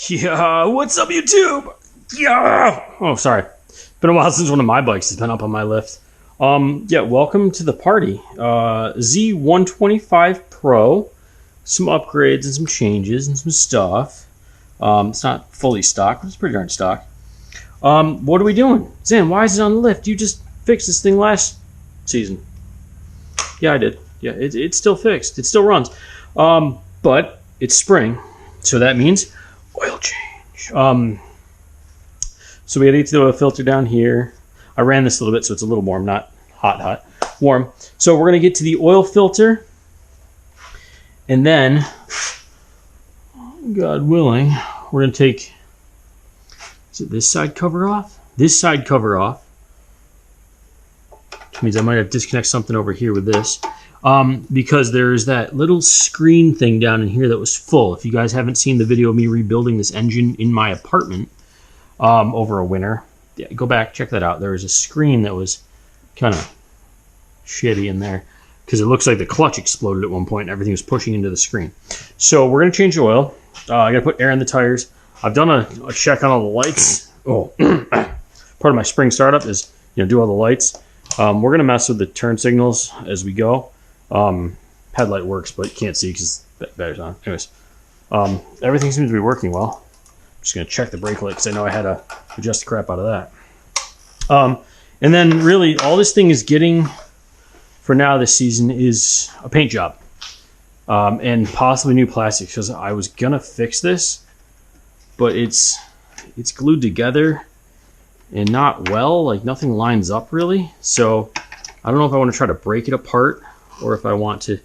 Yeah, what's up, YouTube? Yeah. Oh, sorry. Been a while since one of my bikes has been up on my lift. Yeah, welcome to the party. Z125 Pro. Some upgrades and some changes and some stuff. It's not fully stock, but it's pretty darn stock. What are we doing? Zan, why is it on the lift? You just fixed this thing last season. Yeah, I did. Yeah, it's still fixed. It still runs. But it's spring, so that means oil change. So we gotta get the oil filter down here. I ran this a little bit, so it's a little warm, not hot, warm. So we're gonna get to the oil filter, and then, God willing, we're gonna take, is it this side cover off? This side cover off, which means I might have to disconnect something over here with this. Because there's that little screen thing down in here that was full. If you guys haven't seen the video of me rebuilding this engine in my apartment over a winter, yeah, go back, check that out. There was a screen that was kind of shitty in there because it looks like the clutch exploded at one point and everything was pushing into the screen. So we're going to change the oil. I got to put air in the tires. I've done a check on all the lights. Oh, part of my spring startup is, do all the lights. We're going to mess with the turn signals as we go. Headlight works, but you can't see because battery's on. Anyways, everything seems to be working well. I'm just going to check the brake light because I know I had to adjust the crap out of that. And then really all this thing is getting for now this season is a paint job and possibly new plastics, because I was going to fix this, but it's glued together and not well, like nothing lines up really. So I don't know if I want to try to break it apart or if I want to,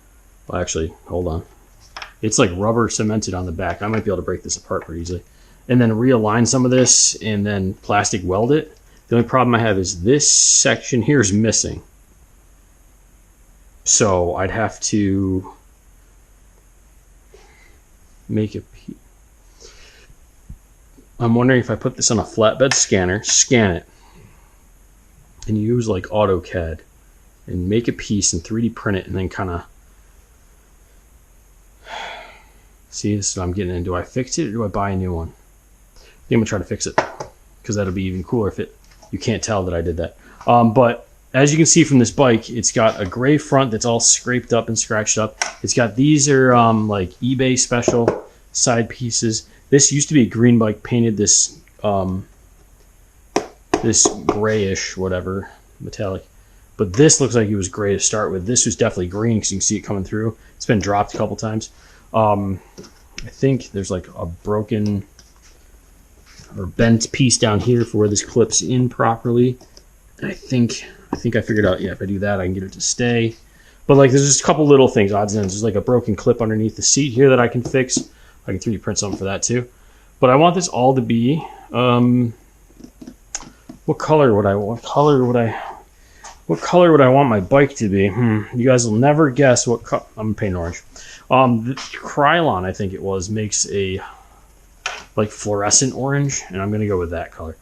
well, actually, hold on. It's like rubber cemented on the back. I might be able to break this apart pretty easily. And then realign some of this and then plastic weld it. The only problem I have is this section here is missing. So I'd have to make a piece. I'm wondering if I put this on a flatbed scanner, scan it, and use like AutoCAD and make a piece and 3D print it and then kind of see, this is what I'm getting into. Do I fix it or do I buy a new one? I think I'm gonna try to fix it because that'll be even cooler if you can't tell that I did that. But as you can see from this bike, it's got a gray front that's all scraped up and scratched up. It's got, these are like eBay special side pieces. This used to be a green bike, painted this this grayish whatever metallic. But this looks like it was gray to start with. This was definitely green because you can see it coming through. It's been dropped a couple times. I think there's like a broken or bent piece down here for where this clips in properly. And I think I figured out, yeah, if I do that, I can get it to stay. But like, there's just a couple little things, odds and ends. There's like a broken clip underneath the seat here that I can fix. I can 3D print something for that too. But I want this all to be, what color would I want my bike to be? You guys will never guess what color. I'm painting orange. The Krylon, I think it was, makes a like fluorescent orange, and I'm gonna go with that color.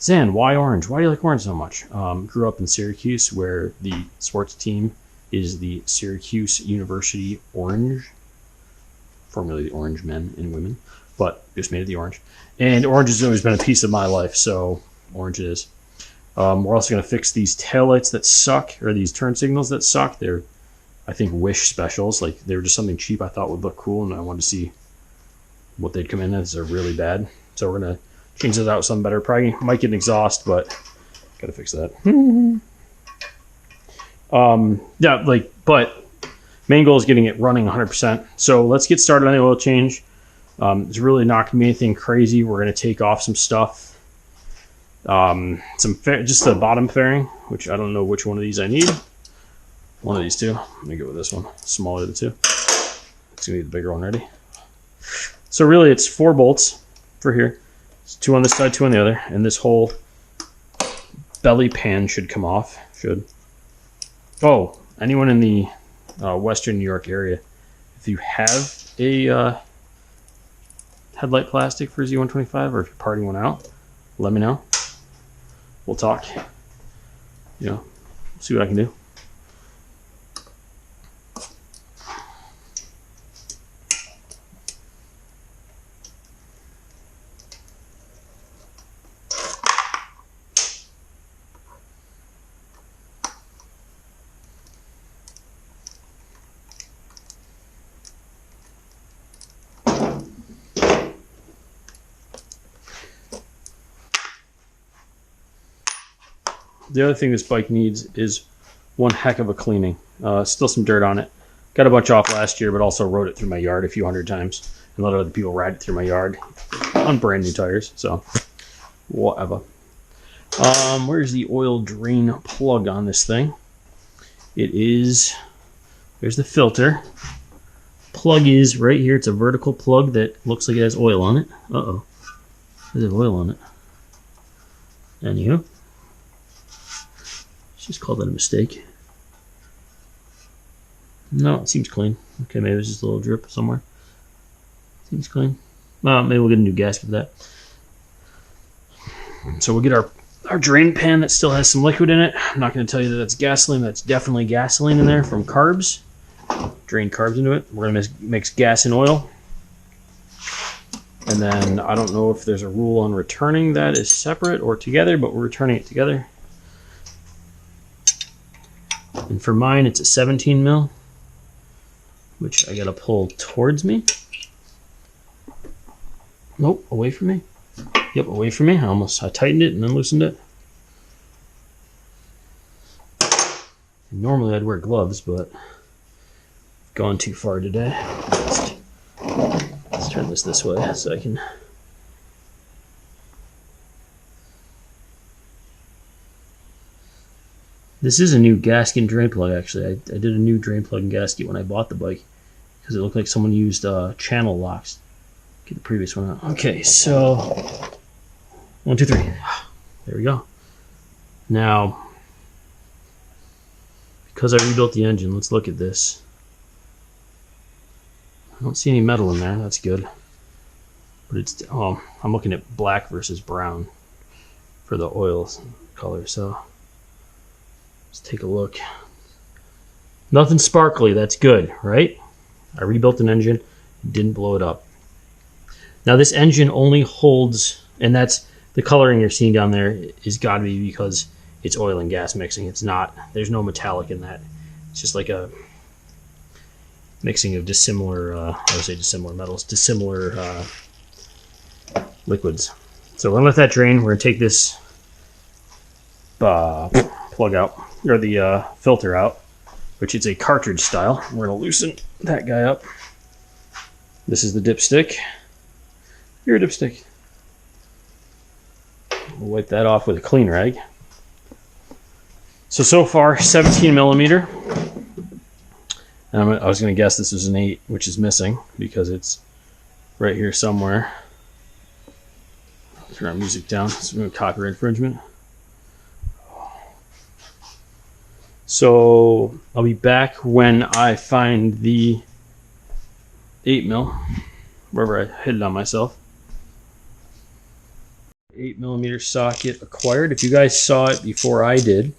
Zan, why orange? Why do you like orange so much? Grew up in Syracuse, where the sports team is the Syracuse University Orange, formerly the Orange Men and Women, but just made it the orange. And orange has always been a piece of my life, so orange it is. We're also going to fix these taillights that suck, or these turn signals that suck. They're, I think, Wish specials. Like, they were just something cheap I thought would look cool, and I wanted to see what they'd come in as. They're really bad. So we're going to change those out with something better. Probably might get an exhaust, but got to fix that. Yeah, like, but main goal is getting it running 100%. So let's get started on the oil change. It's really not going to be anything crazy. We're going to take off some stuff. Just the bottom fairing, which I don't know which one of these I need. One of these two. Let me go with this one. Smaller of the two. It's gonna be the bigger one. Ready? So really, it's 4 bolts for here. It's 2 on this side, 2 on the other, and this whole belly pan should come off. Should. Oh, anyone in the Western New York area, if you have a headlight plastic for Z125, or if you're parting one out, let me know. We'll talk. See what I can do. the other thing this bike needs is one heck of a cleaning. Still some dirt on it. Got a bunch off last year, but also rode it through my yard a few hundred times and let other people ride it through my yard on brand new tires. So whatever. Where's the oil drain plug on this thing? It is, there's the filter. Plug is right here. It's a vertical plug that looks like it has oil on it. Uh-oh. There's oil on it. Anywho. Let's just call that a mistake. No, it seems clean. Okay, maybe there's just a little drip somewhere. Seems clean. Well, maybe we'll get a new gasket for that. So we'll get our drain pan that still has some liquid in it. I'm not going to tell you that that's gasoline. That's definitely gasoline in there from carbs. Drain carbs into it. We're going to mix gas and oil. And then I don't know if there's a rule on returning that is separate or together, but we're returning it together. And for mine, it's a 17 mil, which I got to pull towards me. Nope, away from me. Yep, away from me. I tightened it and then loosened it. And normally I'd wear gloves, but I've gone too far today. Let's turn this way so I can. This is a new gasket and drain plug, actually. I did a new drain plug and gasket when I bought the bike because it looked like someone used channel locks. Get the previous one out. Okay, so 1, 2, 3. There we go. Now, because I rebuilt the engine, let's look at this. I don't see any metal in there. That's good. But it's, oh, I'm looking at black versus brown for the oil color. So let's take a look. Nothing sparkly. That's good, right? I rebuilt an engine, didn't blow it up. Now this engine only holds, and that's the coloring you're seeing down there is got to be because it's oil and gas mixing. It's not, there's no metallic in that. It's just like a mixing of dissimilar, I would say dissimilar metals, dissimilar liquids. So we're gonna let that drain. We're gonna take this plug out, or the filter out, which is a cartridge style. We're gonna loosen that guy up. This is the dipstick. You're a dipstick. We'll wipe that off with a clean rag. So far, 17 millimeter. And I was going to guess this was an 8, which is missing because it's right here somewhere. Turn our music down. It's copyright infringement. So I'll be back when I find the 8 mil, wherever I hid it on myself. 8 millimeter socket acquired. If you guys saw it before I did,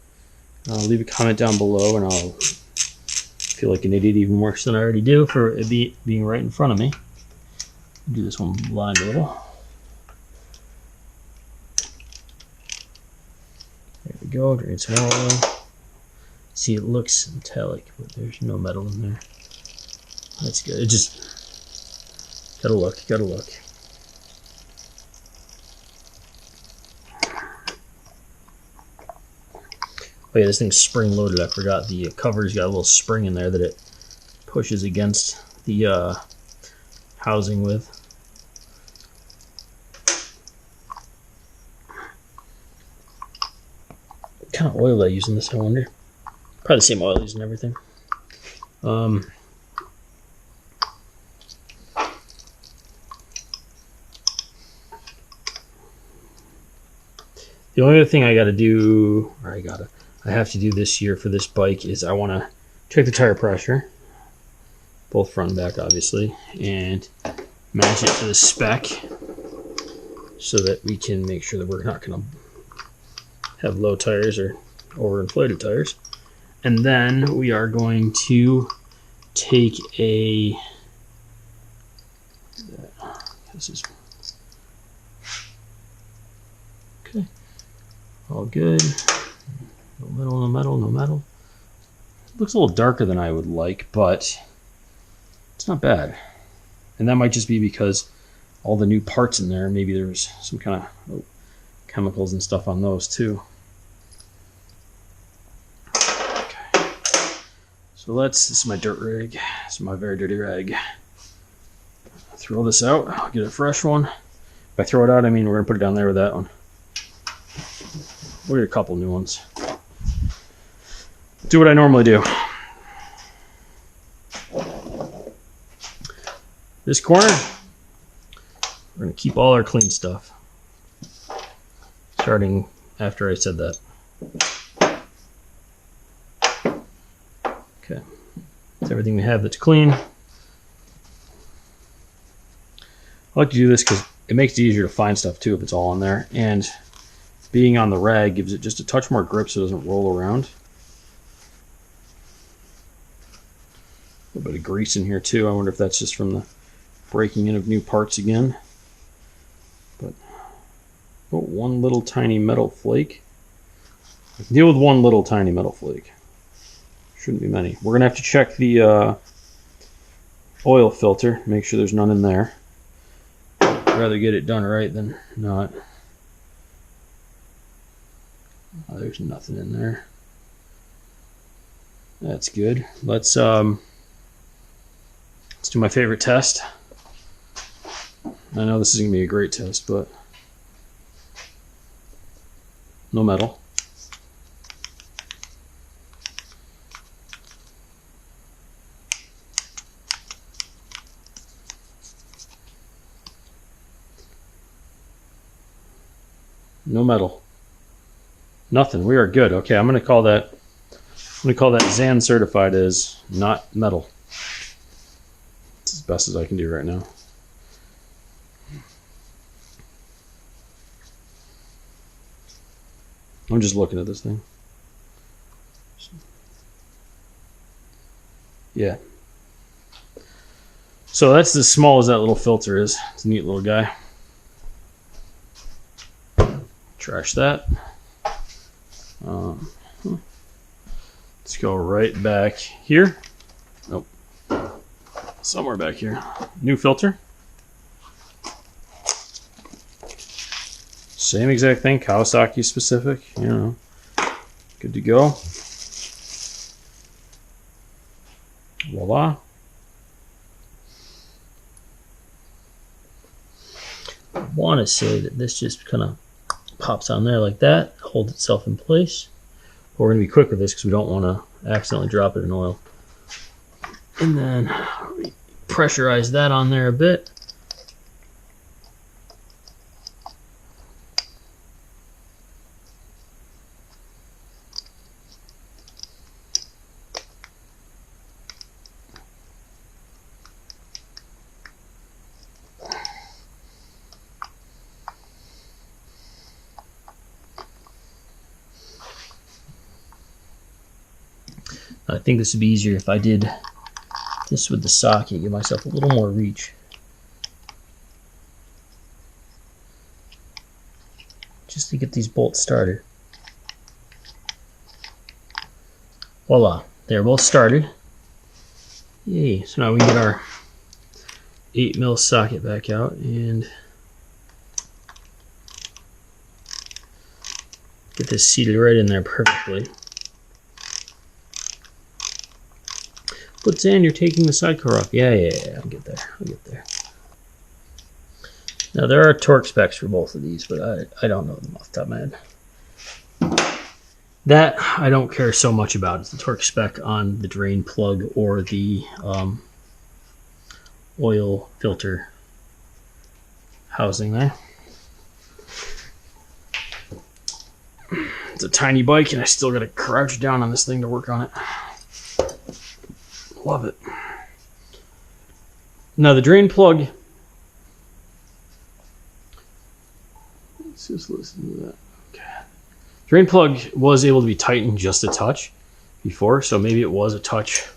leave a comment down below and I'll feel like an idiot even worse than I already do for it being right in front of me. Do this one blind a little. There we go, drain some oil. See, it looks metallic, but there's no metal in there. That's good. It just, gotta look. Oh yeah, this thing's spring loaded. I forgot the cover's got a little spring in there that it pushes against the housing with. What kind of oil did I use in this, I wonder? Probably the same oil I use in everything. The only other thing I gotta do, or I have to do this year for this bike is I want to check the tire pressure, both front and back obviously, and match it to the spec so that we can make sure that we're not going to have low tires or overinflated tires. And then we are going to take a, this is, okay, all good. No metal. It looks a little darker than I would like, but it's not bad. And that might just be because all the new parts in there, maybe there's some kind of chemicals and stuff on those too. So this is my dirt rag. This is my very dirty rag. Throw this out, I'll get a fresh one. If I throw it out, I mean we're gonna put it down there with that one. We'll get a couple new ones. Do what I normally do. This corner, we're gonna keep all our clean stuff. Starting after I said that. Okay, that's everything we have that's clean. I like to do this because it makes it easier to find stuff too if it's all on there, and being on the rag gives it just a touch more grip so it doesn't roll around. A little bit of grease in here too. I wonder if that's just from the breaking in of new parts again. But oh, one little tiny metal flake. I can deal with one little tiny metal flake. Shouldn't be many. We're gonna have to check the oil filter, make sure there's none in there. I'd rather get it done right than not. Oh, there's nothing in there. That's good. Let's do my favorite test. I know this isn't gonna be a great test, but no metal. No metal. Nothing. We are good. Okay, I'm gonna call that Zan certified as not metal. It's as best as I can do right now. I'm just looking at this thing. Yeah. So that's as small as that little filter is. It's a neat little guy. Trash that. Let's go right back here. Nope. Somewhere back here. New filter. Same exact thing, Kawasaki specific, you know. Good to go. Voila. I want to say that this just kind of pops on there like that, holds itself in place. But we're going to be quick with this because we don't want to accidentally drop it in oil. And then pressurize that on there a bit. I think this would be easier if I did this with the socket, give myself a little more reach. Just to get these bolts started. Voila, they're both started. Yay, so now we can get our 8mm socket back out and get this seated right in there perfectly. But Zan, you're taking the sidecar off. Yeah, I'll get there. Now there are torque specs for both of these, but I don't know them off the top of my head. That I don't care so much about. It's the torque spec on the drain plug or the oil filter housing there. It's a tiny bike and I still gotta crouch down on this thing to work on it. Love it. Now the drain plug, let's just listen to that. Okay. Drain plug was able to be tightened just a touch before, so maybe it was a touch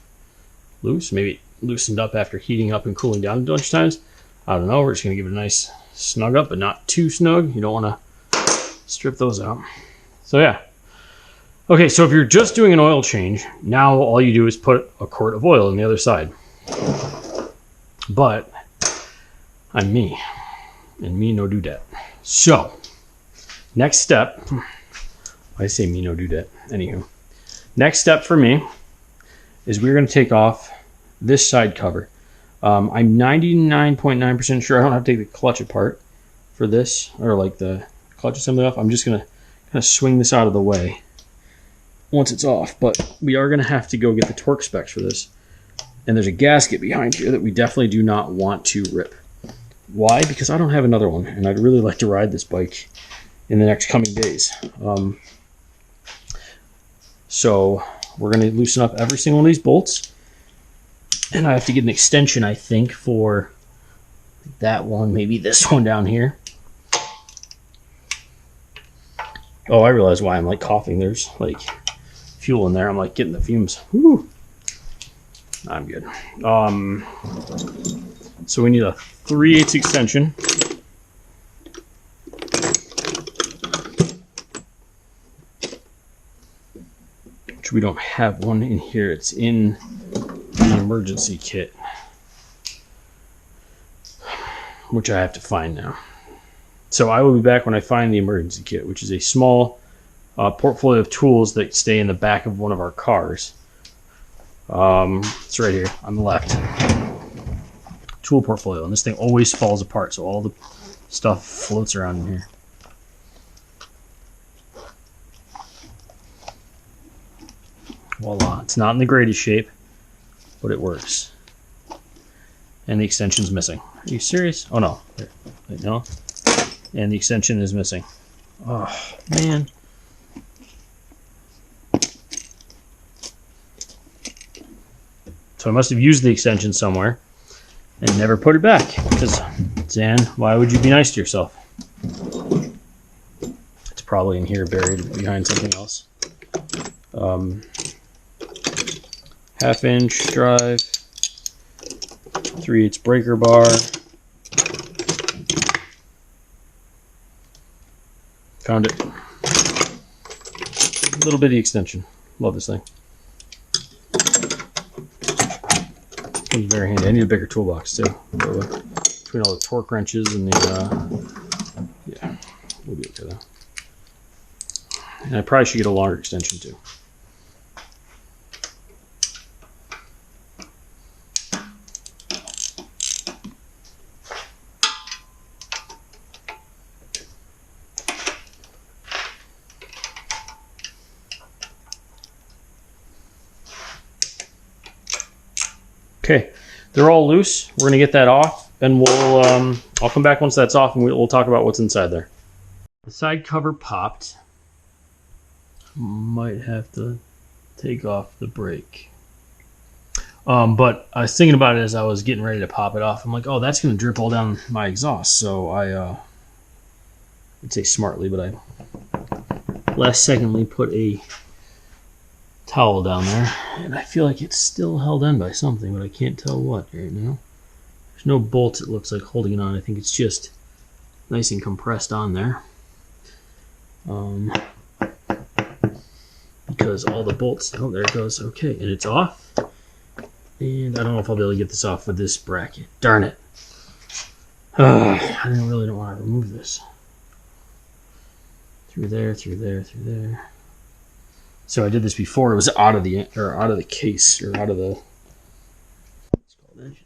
loose. Maybe it loosened up after heating up and cooling down a bunch of times. I don't know. We're just going to give it a nice snug up, but not too snug. You don't want to strip those out. So yeah. Okay, so if you're just doing an oil change, now all you do is put a quart of oil on the other side. But I'm me, and me no do that. So, next step, I say me no do that. Anywho, next step for me is we're going to take off this side cover. I'm 99.9% sure I don't have to take the clutch apart for this, or like the clutch assembly off. I'm just going to kind of swing this out of the way once it's off, but we are going to have to go get the torque specs for this. And there's a gasket behind here that we definitely do not want to rip. Why? Because I don't have another one, and I'd really like to ride this bike in the next coming days. So we're going to loosen up every single one of these bolts, and I have to get an extension, I think, for that one, maybe this one down here. Oh, I realize why I'm like coughing. There's like fuel in there. I'm like getting the fumes. Woo. I'm good. So we need a 3/8 extension. Which we don't have one in here. It's in the emergency kit, which I have to find now. So I will be back when I find the emergency kit, which is a small portfolio of tools that stay in the back of one of our cars. It's right here on the left. Tool portfolio, and this thing always falls apart, so all the stuff floats around in here. Voila. It's not in the greatest shape, but it works. And the extension's missing. Are you serious? Oh no. Here. Wait, no. And the extension is missing. Oh, man. So I must have used the extension somewhere and never put it back. Because, Zan, why would you be nice to yourself? It's probably in here buried behind something else. 1/2 inch drive, 3/8 breaker bar, found it. Little bitty extension. Love this thing. It's very handy. I need a bigger toolbox too. Between all the torque wrenches and the yeah, we'll be okay though. And I probably should get a longer extension too. Okay, they're all loose. We're gonna get that off, and we'll I'll come back once that's off, and we'll talk about what's inside there. The side cover popped. Might have to take off the brake. But I was thinking about it as I was getting ready to pop it off. I'm like, oh, that's gonna drip all down my exhaust. So I I'd say smartly, but I last secondly put a towel down there, and I feel like it's still held in by something, but I can't tell what right now. There's no bolts, it looks like, holding it on. I think it's just nice and compressed on there. Because all the bolts, oh, there it goes. Okay, and it's off. And I don't know if I'll be able to get this off with this bracket. Darn it. I really don't want to remove this. Through there, through there, through there. So I did this before. It was out of the case, or out of the.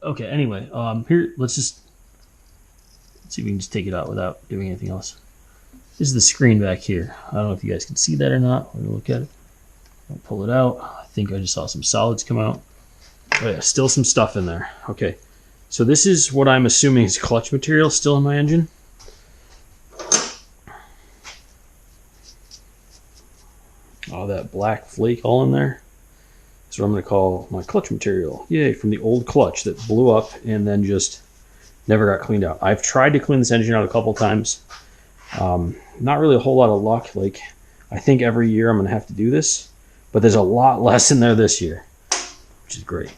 Okay. Anyway, here let's see if we can just take it out without doing anything else. This is the screen back here. I don't know if you guys can see that or not. We're gonna look at it. I'll pull it out. I think I just saw some solids come out. Oh yeah, still some stuff in there. Okay. So this is what I'm assuming is clutch material still in my engine. Oh, that black flake all in there. That's what I'm going to call my clutch material. Yay, from the old clutch that blew up and then just never got cleaned out. I've tried to clean this engine out a couple times. Not really a whole lot of luck. Like, I think every year I'm going to have to do this, but there's a lot less in there this year, which is great.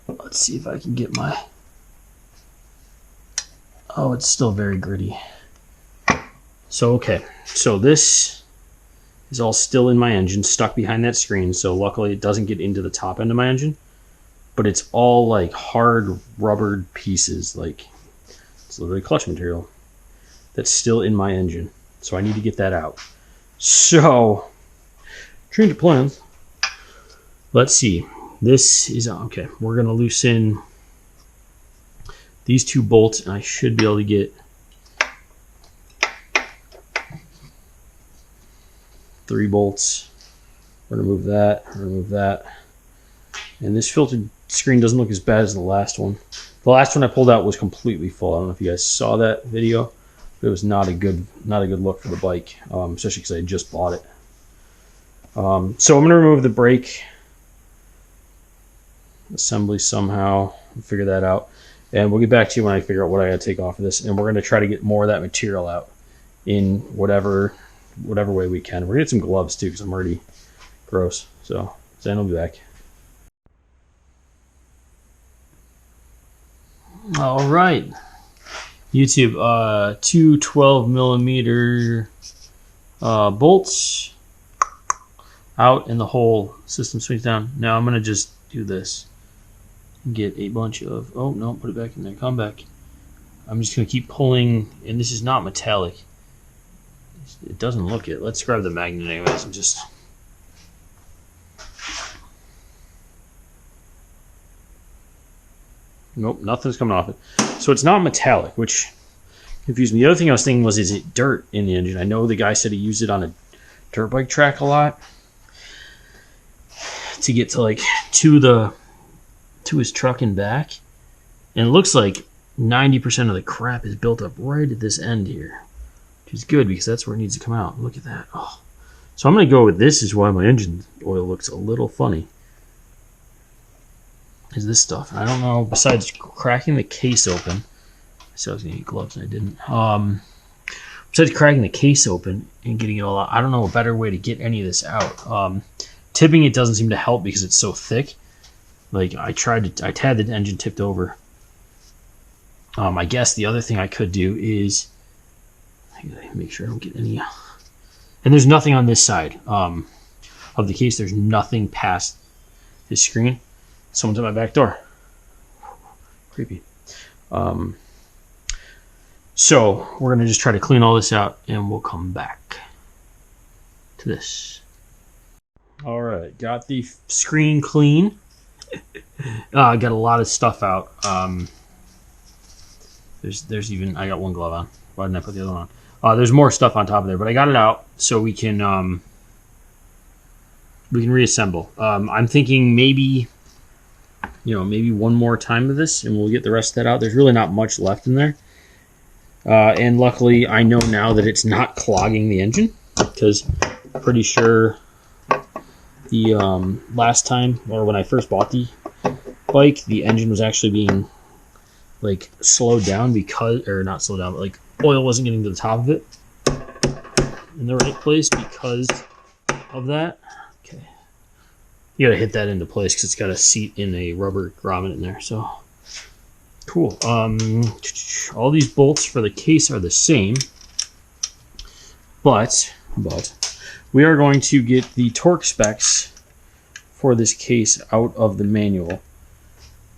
Let's see if I can get my... Oh, it's still very gritty. So, okay. So this is all still in my engine, stuck behind that screen. So luckily it doesn't get into the top end of my engine. But it's all like hard rubbered pieces. Like, it's literally clutch material that's still in my engine. So I need to get that out. So, change of plans. Let's see. This is okay. We're gonna loosen these 2 bolts, and I should be able to get 3 bolts. We're gonna move that. We're gonna move that. And this filtered screen doesn't look as bad as the last one. The last one I pulled out was completely full. I don't know if you guys saw that video, but it was not a good look for the bike, especially because I just bought it. So I'm gonna remove the brake assembly somehow, figure that out, and we'll get back to you when I figure out what I gotta take off of this. And we're gonna try to get more of that material out in whatever way we can. We're gonna get some gloves too, because I'm already gross. So Zan will be back. All right, YouTube, 2 12mm bolts out, and the whole system swings down. Now I'm gonna just do this and get a bunch of, oh no, put it back in there, come back. I'm just gonna keep pulling, and this is not metallic. It doesn't look it. Let's grab the magnet anyways and just, nope, nothing's coming off it. So it's not metallic, which confused me. The other thing I was thinking was, is it dirt in the engine? I know the guy said he used it on a dirt bike track a lot to get to like to his truck and back, and it looks like 90% of the crap is built up right at this end here, which is good because that's where it needs to come out. Look at that. Oh, so I'm gonna go with this. Is why my engine oil looks a little funny. Is this stuff? I don't know. Besides cracking the case open, I said I was gonna need gloves and I didn't. Besides cracking the case open and getting it all out, I don't know a better way to get any of this out. Tipping it doesn't seem to help because it's so thick. Like I had the engine tipped over. I guess the other thing I could do is I gotta make sure I don't get any. And there's nothing on this side of the case. There's nothing past this screen. Someone's at my back door. Creepy. So we're gonna just try to clean all this out, and we'll come back to this. All right, got the screen clean. Got a lot of stuff out. There's even, I got one glove on. Why didn't I put the other one on? There's more stuff on top of there, but I got it out so we can reassemble. I'm thinking maybe one more time of this, and we'll get the rest of that out. There's really not much left in there. And luckily, I know now that it's not clogging the engine, because I'm pretty sure the last time, or when I first bought the bike, the engine was actually being like slowed down because, or not slowed down, but like oil wasn't getting to the top of it in the right place because of that. Okay, you gotta hit that into place because it's got a seat in a rubber grommet in there. So cool. All these bolts for the case are the same, but we are going to get the torque specs for this case out of the manual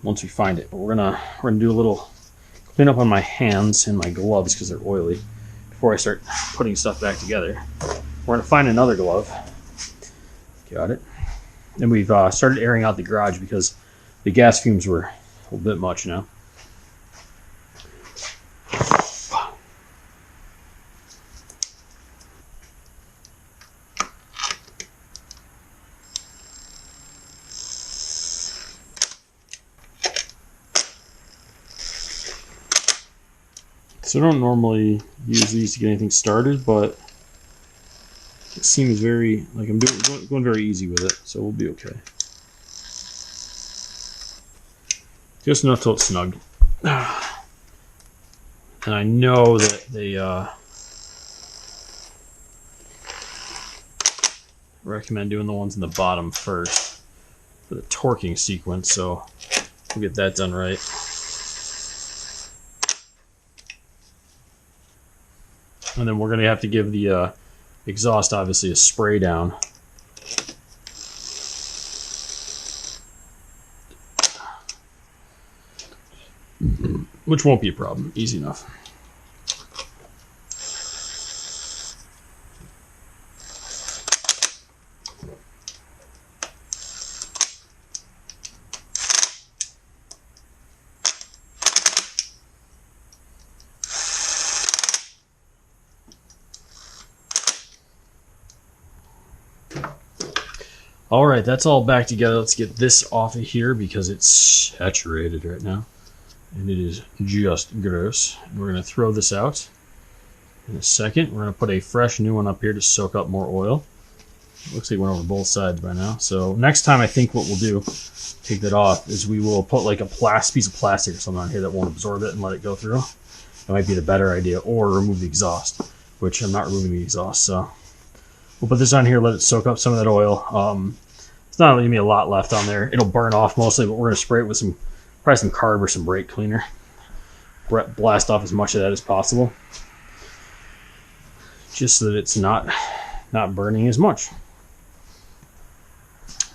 once we find it. But we're gonna do a little clean up on my hands and my gloves because they're oily before I start putting stuff back together. We're gonna find another glove. Got it. And we've started airing out the garage because the gas fumes were a little bit much now. So I don't normally use these to get anything started, but it seems very, like I'm going very easy with it, so we'll be okay. Just enough till it's snug. And I know that they recommend doing the ones in the bottom first for the torquing sequence, so we'll get that done right. And then we're going to have to give the exhaust, obviously, a spray down. Which won't be a problem. Easy enough. All right, that's all back together. Let's get this off of here because it's saturated right now. And it is just gross. And we're going to throw this out in a second. We're going to put a fresh new one up here to soak up more oil. Looks like it went over both sides by now. So next time I think what we'll do, take that off, is we will put like a piece of plastic or something on here that won't absorb it and let it go through. That might be the better idea. Or remove the exhaust, which I'm not removing the exhaust. So we'll put this on here, let it soak up some of that oil. It's not going to be a lot left on there. It'll burn off mostly, but we're going to spray it with probably some carb or some brake cleaner. Blast off as much of that as possible, just so that it's not burning as much.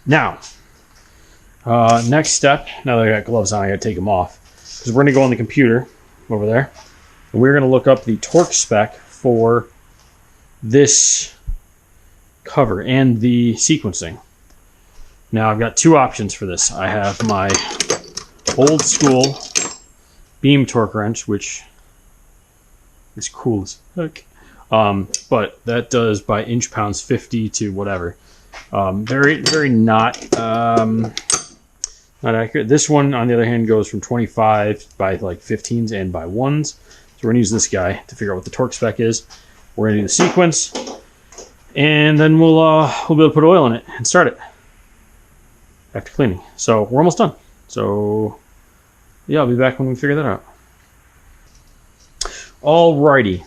Now, next step, now that I got gloves on, I gotta take them off, because we're gonna go on the computer over there, and we're gonna look up the torque spec for this cover and the sequencing. Now, I've got two options for this. I have my old school beam torque wrench, which is cool as heck, but that does by inch pounds 50 to whatever. Very not accurate. This one, on the other hand, goes from 25 by like 15s and by 1s. So we're gonna use this guy to figure out what the torque spec is. We're gonna do the sequence, and then we'll be able to put oil in it and start it after cleaning. So we're almost done. So yeah, I'll be back when we figure that out. Alrighty.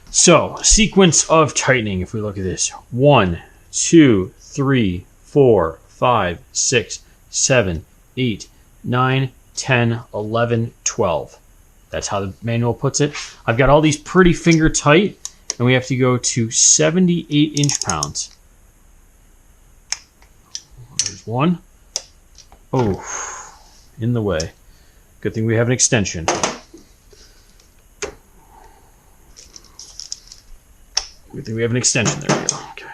So sequence of tightening. If we look at this, 1, 2, 3, 4, 5, 6, 7, 8, 9, 10, 11, 12. That's how the manual puts it. I've got all these pretty finger tight, and we have to go to 78 inch-pounds. There's one. Oh, in the way. Good thing we have an extension. Good thing we have an extension. There we go. Okay.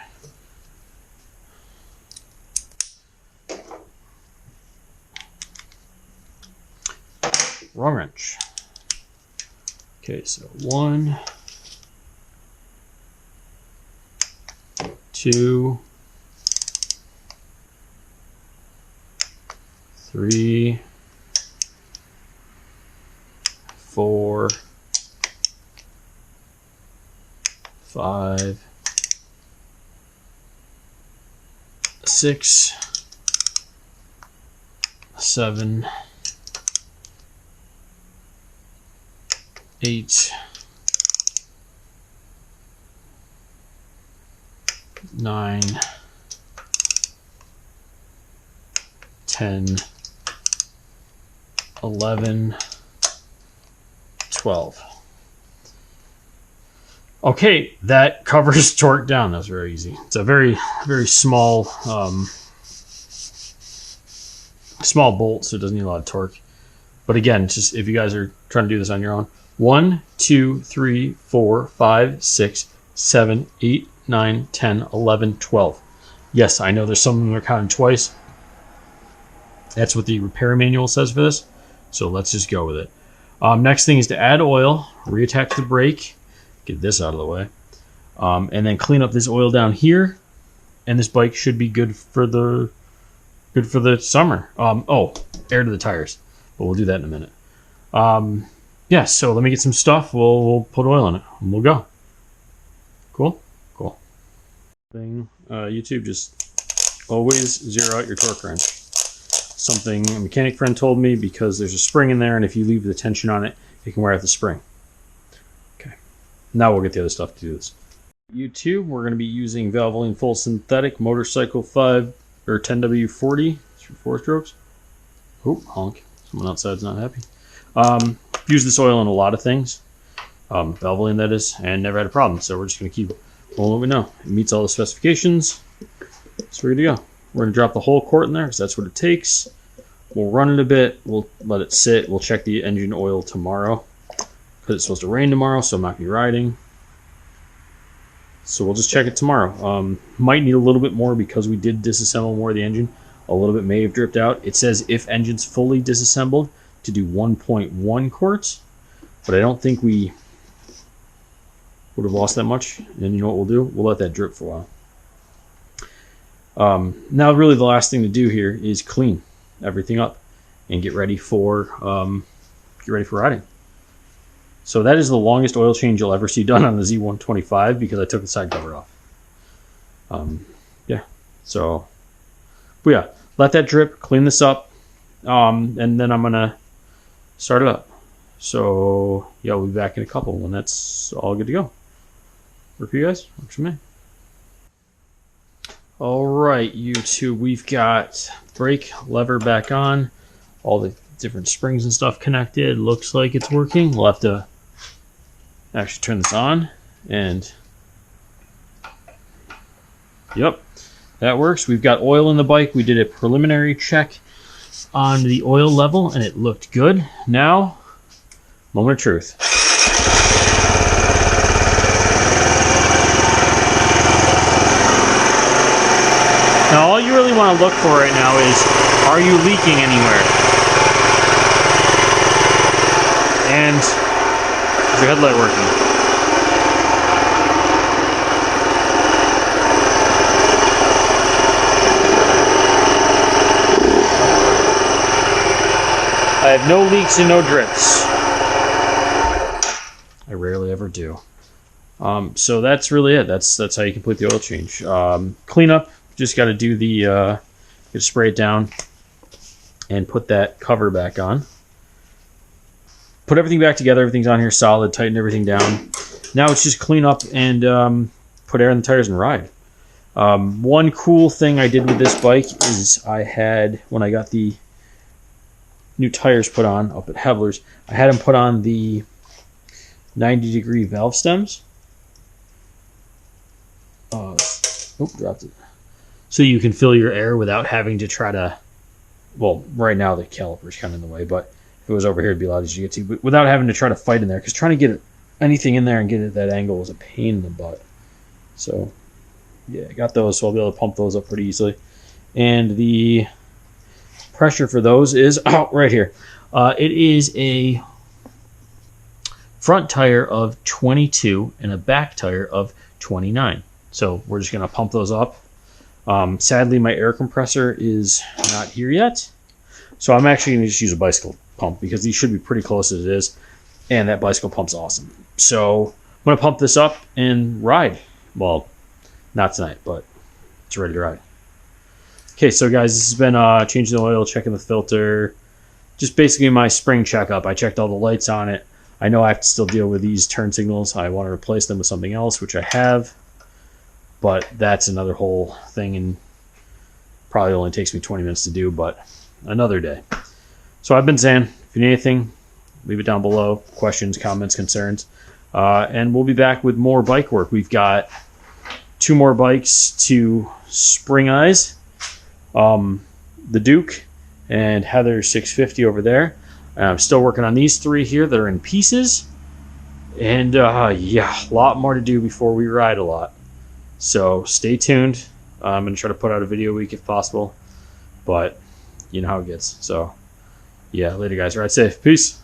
Wrong wrench. Okay, so 1, 2, 3, 4, 5, 6, 7, 8, 9, 10, 11, 12. Okay, that covers torque down. That's very easy. It's a very small small bolt, so it doesn't need a lot of torque. But again, just if you guys are trying to do this on your own, 1, 2, 3, 4, 5, 6, 7, 8, 9, 10, 11, 12. Yes, I know there's some of them that are counted twice. That's what the repair manual says for this. So let's just go with it. Next thing is to add oil, reattach the brake, get this out of the way, and then clean up this oil down here. And this bike should be good for the summer. Oh, air to the tires, but we'll do that in a minute. Yeah, so let me get some stuff. We'll put oil in it and we'll go. Cool. YouTube, just always zero out your torque wrench. Something a mechanic friend told me, because there's a spring in there, and if you leave the tension on it, it can wear out the spring. Okay, now we'll get the other stuff to do this. YouTube, we're going to be using Valvoline Full Synthetic Motorcycle 5 or 10W40. It's for 4 strokes. Oh, honk. Someone outside's not happy. Use this oil in a lot of things. Valvoline, that is, and never had a problem. So we're just going to keep rolling what we know. It meets all the specifications. So we're good to go. We're going to drop the whole quart in there because that's what it takes. We'll run it a bit. We'll let it sit. We'll check the engine oil tomorrow because it's supposed to rain tomorrow, so I'm not going to be riding. So we'll just check it tomorrow. Might need a little bit more because we did disassemble more of the engine. A little bit may have dripped out. It says if engine's fully disassembled to do 1.1 quarts, but I don't think we would have lost that much. And you know what we'll do? We'll let that drip for a while. Now really the last thing to do here is clean everything up and get ready for riding. So that is the longest oil change you'll ever see done on the Z125 because I took the side cover off. Yeah, so, but yeah, let that drip, clean this up, and then I'm gonna start it up. So yeah, we'll be back in a couple when that's all good to go. Work for you guys? Works for me. All right, YouTube, we've got brake lever back on, all the different springs and stuff connected. Looks like it's working. We'll have to actually turn this on, and yep, that works. We've got oil in the bike. We did a preliminary check on the oil level, and it looked good. Now, moment of truth. Now, all you really want to look for right now is, are you leaking anywhere? And is your headlight working? I have no leaks and no drips. I rarely ever do. So that's really it. That's how you complete the oil change. Cleanup. Just got to do the spray it down and put that cover back on. Put everything back together. Everything's on here solid. Tighten everything down. Now it's just clean up and put air in the tires and ride. One cool thing I did with this bike is I had, when I got the new tires put on up at Hevler's, I had them put on the 90-degree valve stems. Dropped it. So you can fill your air without having to try to, well, right now the caliper's kind of in the way, but if it was over here, it'd be a lot easier to get to, but without having to try to fight in there, because trying to get anything in there and get it at that angle is a pain in the butt. So, yeah, I got those, so I'll be able to pump those up pretty easily. And the pressure for those is right here. It is a front tire of 22 and a back tire of 29. So we're just going to pump those up. Sadly, my air compressor is not here yet, so I'm actually going to just use a bicycle pump because these should be pretty close as it is, and that bicycle pump's awesome. So I'm going to pump this up and ride. Well, not tonight, but it's ready to ride. Okay, so guys, this has been changing the oil, checking the filter, just basically my spring checkup. I checked all the lights on it. I know I have to still deal with these turn signals. I want to replace them with something else, which I have. But that's another whole thing, and probably only takes me 20 minutes to do, but another day. So I've been Zan. If you need anything, leave it down below. Questions, comments, concerns. And we'll be back with more bike work. We've got 2 more bikes to spring eyes. The Duke and Heather's 650 over there. I'm still working on these 3 here that are in pieces. And yeah, a lot more to do before we ride a lot. So stay tuned. I'm going to try to put out a video a week if possible, but you know how it gets. So yeah, later guys. Ride safe. Peace.